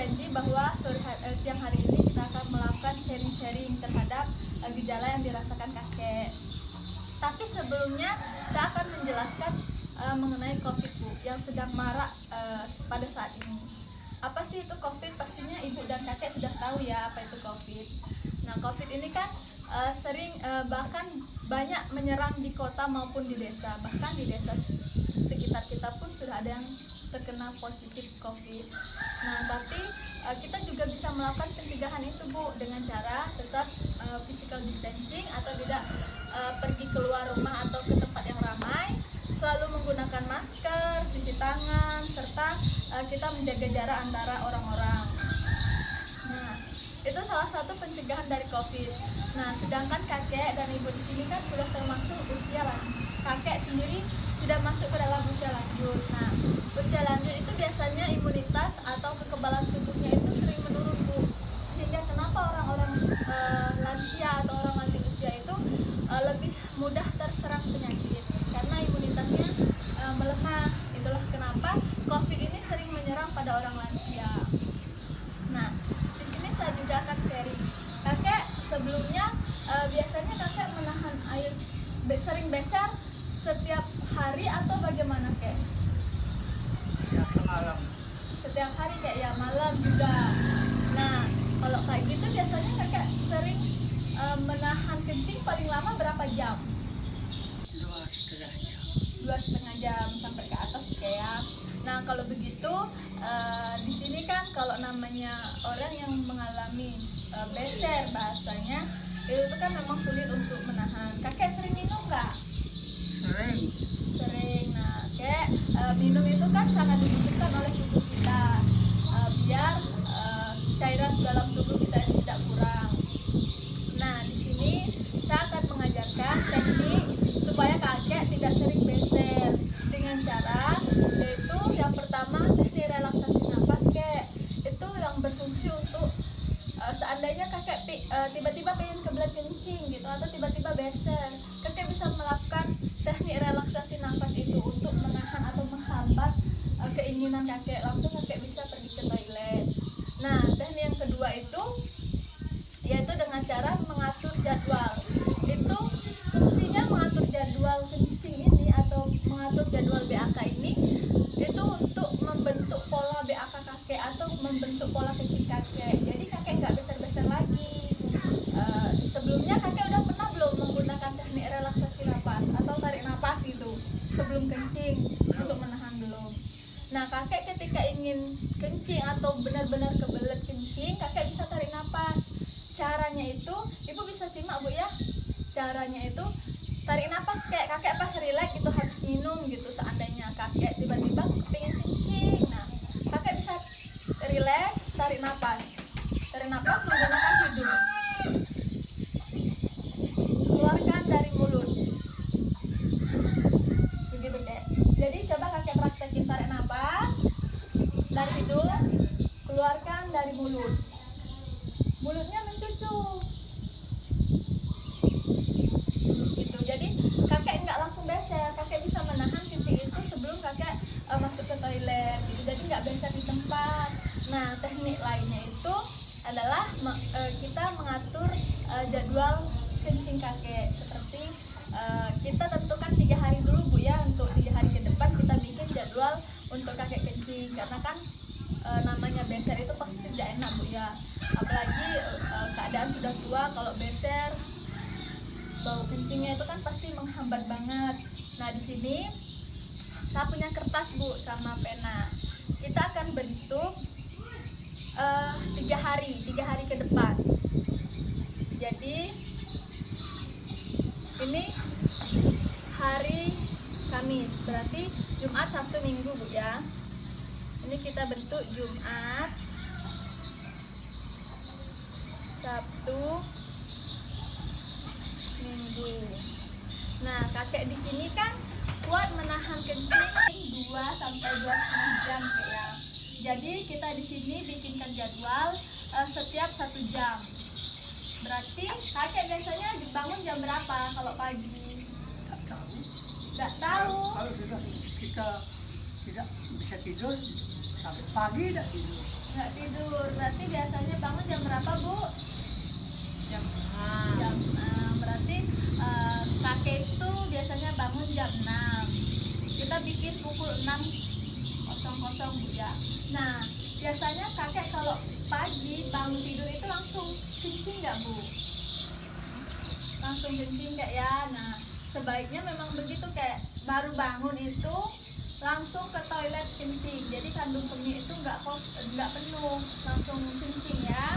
janji bahwa siang hari ini kita akan melakukan sharing-sharing terhadap gejala yang dirasakan kakek. Tapi sebelumnya saya akan menjelaskan mengenai COVID Bu, yang sedang marak pada saat ini. Apa sih itu COVID? Pastinya ibu dan kakek sudah tahu ya apa itu COVID. Nah, COVID ini kan sering bahkan banyak menyerang di kota maupun di desa. Bahkan di desa sekitar kita pun sudah ada yang terkena positif COVID. Nah, tapi kita juga bisa melakukan pencegahan itu Bu, dengan cara tetap physical distancing atau tidak pergi keluar rumah atau ke tempat yang ramai, selalu menggunakan masker, cuci tangan, serta kita menjaga jarak antara orang-orang. Nah, itu salah satu pencegahan dari COVID. Nah, sedangkan kakek dan ibu di sini kan sudah termasuk usia lanjut. Kakek sendiri sudah masuk ke dalam usia lanjut. Nah, usia lanjut itu biasanya imunitas atau kekebalan tubuhnya itu sering menurun Bu. Sehingga kenapa orang-orang lansia atau orang lanjut usia itu lebih mudah terserang penyakit karena imunitasnya melemah. Itulah kenapa COVID ini sering menyerang pada orang lansia. Nah, di sini saya juga akan sharing. Kakek sebelumnya biasanya kakek menahan air sering besar setiap hari atau bagaimana kek? Ya, semalam. Setiap hari kayak ya, malam juga. Nah, kalau kayak gitu biasanya kakek sering menahan kencing paling lama berapa jam? 2,5 jam. 2,5 jam sampai ke atas kayak. Nah, kalau begitu di sini kan kalau namanya orang yang mengalami beser bahasanya itu kan memang sulit untuk menahan. Kakek sering minum nggak? Sering. Nah, kayak minum itu kan sangat dibutuhkan oleh tubuh kita biar cairan dalam tubuh kita ini tidak kurang. Nah, di sini saya akan mengajarkan teknik supaya kakek tidak sering beser dengan cara yaitu yang pertama teknik relaksasi nafas kek. Itu yang berfungsi untuk seandainya kakek tiba-tiba pengen kebelet kencing gitu atau tiba-tiba beser, kakek bisa melakukan teknik relaksasi nafas itu untuk menahan atau menghambat keinginan kakek, langsung kakek bisa pergi ke toilet. Nah, teknik yang kedua itu yaitu dengan cara mengatur jadwal. Itu fungsinya mengatur jadwal kencing ini atau mengatur jadwal BAK ini itu untuk membentuk pola BAK kakek atau membentuk pola kencing kakek. Jadi kakek nggak beser-beser lagi. Sebelumnya kakek udah pernah belum menggunakan teknik relaksasi napas atau tarik napas itu sebelum kencing untuk menahan belum? Nah, kakek ketika ingin kencing atau benar-benar kebelet kencing, kakek bisa tarik napas. Caranya itu, ibu bisa simak Bu ya. Caranya itu tarik napas kayak kakek pas relax gitu habis minum gitu. Seandainya kakek tiba-tiba pengen kencing, nah kakek bisa relax, tarik napas. Tarik napas menggunakan hidung. Keluarkan dari mulut. Begitu kek. Jadi coba kakek praktekin tarik napas dari hidung, keluarkan dari mulut. Mulutnya mencucu. Gitu. Jadi kakek nggak langsung beser, kakek bisa menahan kencing itu sebelum kakek masuk ke toilet. Gitu. Jadi nggak beser di tempat. Nah, teknik lainnya itu adalah kita mengatur jadwal kencing kakek. Seperti kita tentukan 3 hari dulu Bu ya, untuk 3 hari ke depan kita bikin jadwal untuk kakek kencing karena kan namanya beser itu pasti tidak enak Bu ya, apalagi keadaan sudah tua. Kalau beser bau kencingnya itu kan pasti menghambat banget. Nah, di sini saya punya kertas Bu sama pena. Kita akan bentuk 3 hari ke depan. Jadi ini hari Kamis, berarti Jumat, Sabtu, Minggu Bu ya. Ini kita bentuk Jumat, Sabtu, Minggu. Nah, kakek di sini kan kuat menahan kencing 2 sampai 2,5 jam ya. Jadi kita di sini bikinkan jadwal setiap 1 jam. Berarti kakek biasanya dibangun jam berapa kalau pagi? Tak tahu. Nggak tahu. Kalau kita tidak bisa tidur sampai pagi tidak tidur. nggak tidur. Berarti biasanya bangun jam berapa, Bu? Jam Jam 6. Berarti kakek itu biasanya bangun jam 6. Kita bikin pukul 6.00 Bu ya. Nah, biasanya kakek kalau pagi bangun tidur itu langsung kencing nggak, Bu? Langsung kencing nggak ya? Nah, sebaiknya memang begitu, kayak baru bangun itu langsung ke toilet kencing. Jadi kandung kemih itu nggak penuh, langsung kencing ya.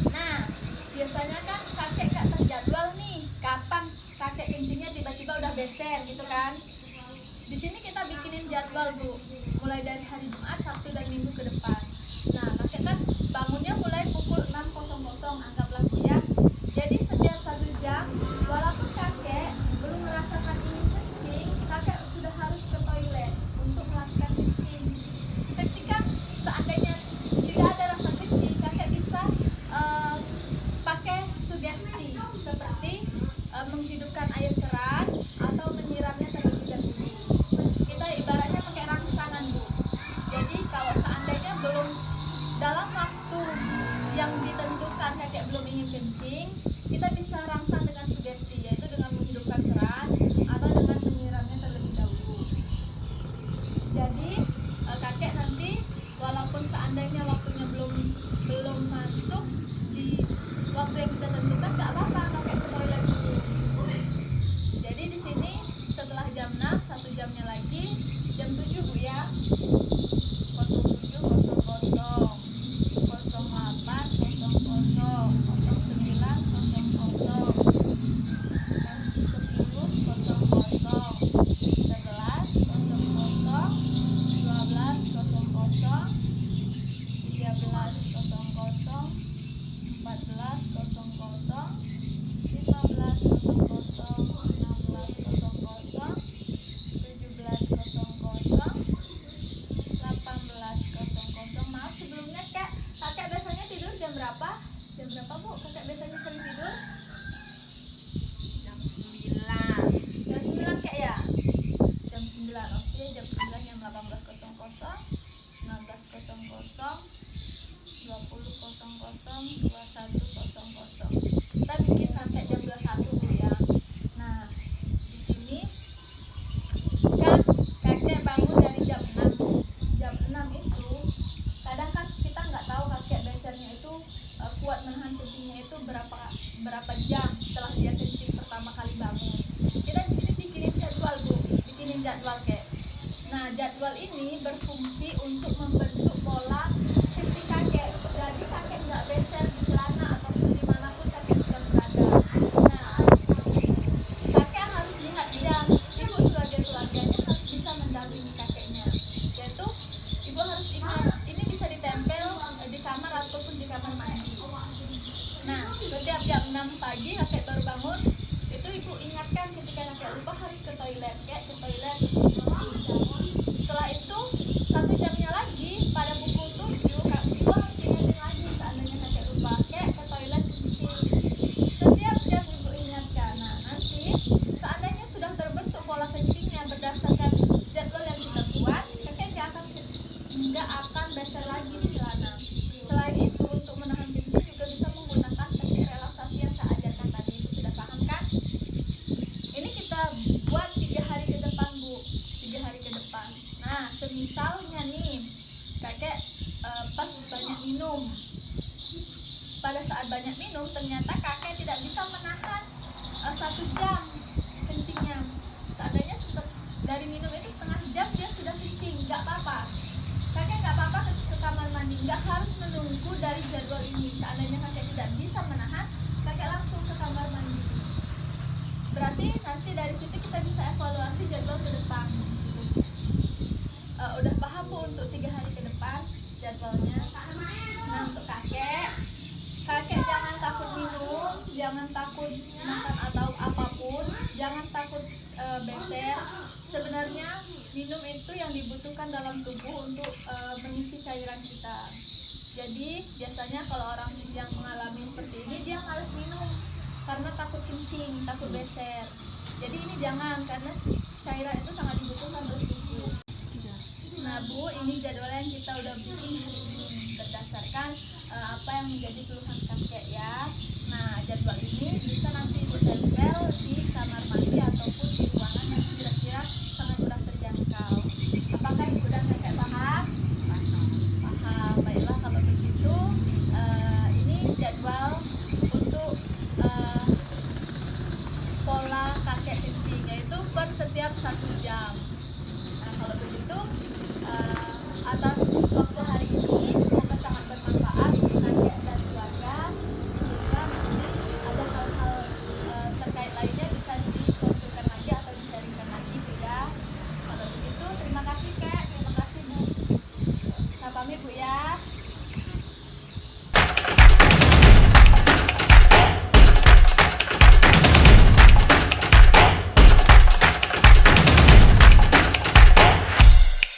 Nah, biasanya kan kakek nggak terjadwal nih kapan kakek kencingnya tiba-tiba udah beser gitu kan. Di sini kita bikinin jadwal, Bu, mulai dari hari Jumat, Sabtu, dan Minggu ke depan. Nah, kakek kan bangunnya mulai pukul 6.00, anggaplah Bu ya. Jadi setiap 1 jam, walaupun kakek belum merasakan ingin kencing, kakek sudah harus ke toilet untuk melakukan kencing. Ketika seandainya tidak ada rasa kencing, kakek bisa pakai sugesti seperti menghidupkan air keran atau menyiramnya terlebih dahulu. Kita ibaratnya pakai rangsangan, Bu. Jadi kalau seandainya belum dalam waktu yang ditentukan kakek belum ingin kencing, kita bisa rangsang dengan sugesti, yaitu dengan menghidupkan keran atau dengan menyiramnya terlebih dahulu. Jadi kakek nanti walaupun seandainya waktunya belum masuk di waktu yang kita tentukan, nggak apa-apa kakek ke toilet dulu. Jadi di sini setelah jam 6, 1 jamnya lagi, jam 7 Bu ya. 07.00, 08.00, 09.00, 18.00. Maaf sebelumnya kakek biasanya tidur jam berapa? Jam berapa, Bu? Kakek biasanya sering tidur? jam 9. Jam 9 Kak ya? Jam 9, oke. Jam 9 jam 18.00, 19.00, 20.00, 21.00. Kita bikin sampai jam 21 Bu ya. Nah, di sini kan kakek bangun dari jam 6. Jam 6 itu kadang kan kita nggak tahu kakek besernya itu kuat menahan kencingnya itu berapa jam setelah dia kencing pertama kali bangun. Kita di sini bikinin jadwal, Bu, bikinin jadwal kek. Nah, jadwal ini berfungsi untuk membentuk pola kencing kakek. Jadi kakek nggak beser di celana ataupun dimanapun kakek sedang berada. Nah, kakek harus lihat jam. Ibu sebagai keluarganya harus bisa mendampingi kakeknya. Yaitu ibu harus ingat, ini bisa ditempel di kamar ataupun di kamar mandi. Nah, setiap jam 6 pagi kakek baru bangun, itu ibu ingatkan ketika kakek lupa harus ke toilet, kayak ke toilet. Setelah itu 1 jamnya lagi pada pukul 7, ibu harus ingatin lagi seandainya kakek lupa, kayak ke toilet kencing. Setiap jam ibu ingatkan. Nah, nanti seandainya sudah terbentuk pola kencingnya berdasarkan jadwal yang kita buat, kakek nggak akan beser lagi di celana. Selain itu, untuk menahan kencing juga bisa menggunakan teknik relaksasi yang saya ajarkan tadi. Ibu sudah paham kan? Ini kita buat 3 hari ke depan, Bu. 3 hari ke depan. Nah, semisalnya nih kakek pas banyak minum. Pada saat banyak minum, ternyata kakek tidak bisa menahan 1 jam kencingnya. Seandainya dari minum itu setengah jam dia sudah kencing, nggak apa-apa. Kakek nggak apa-apa ke kamar mandi, nggak harus menunggu dari jadwal ini. Seandainya kakek tidak bisa menahan, kakek langsung ke kamar mandi. Berarti nanti dari situ kita bisa evaluasi jadwal ke depan. Udah paham, Bu, untuk 3 hari ke depan jadwalnya. Nah, untuk kakek jangan takut minum, jangan takut makan atau apapun, jangan takut beser. Sebenarnya minum itu yang dibutuhkan dalam tubuh untuk mengisi cairan kita. Jadi biasanya kalau orang yang mengalami seperti ini, dia harus minum karena takut kencing, takut beser. Jadi ini jangan, karena cairan itu sangat dibutuhkan oleh tubuh. Nah, Bu, ini jadwal yang kita udah bikin hari ini. berdasarkan apa yang menjadi keluhan kakek ya. Nah, jadwal ini bisa nanti Ibu cari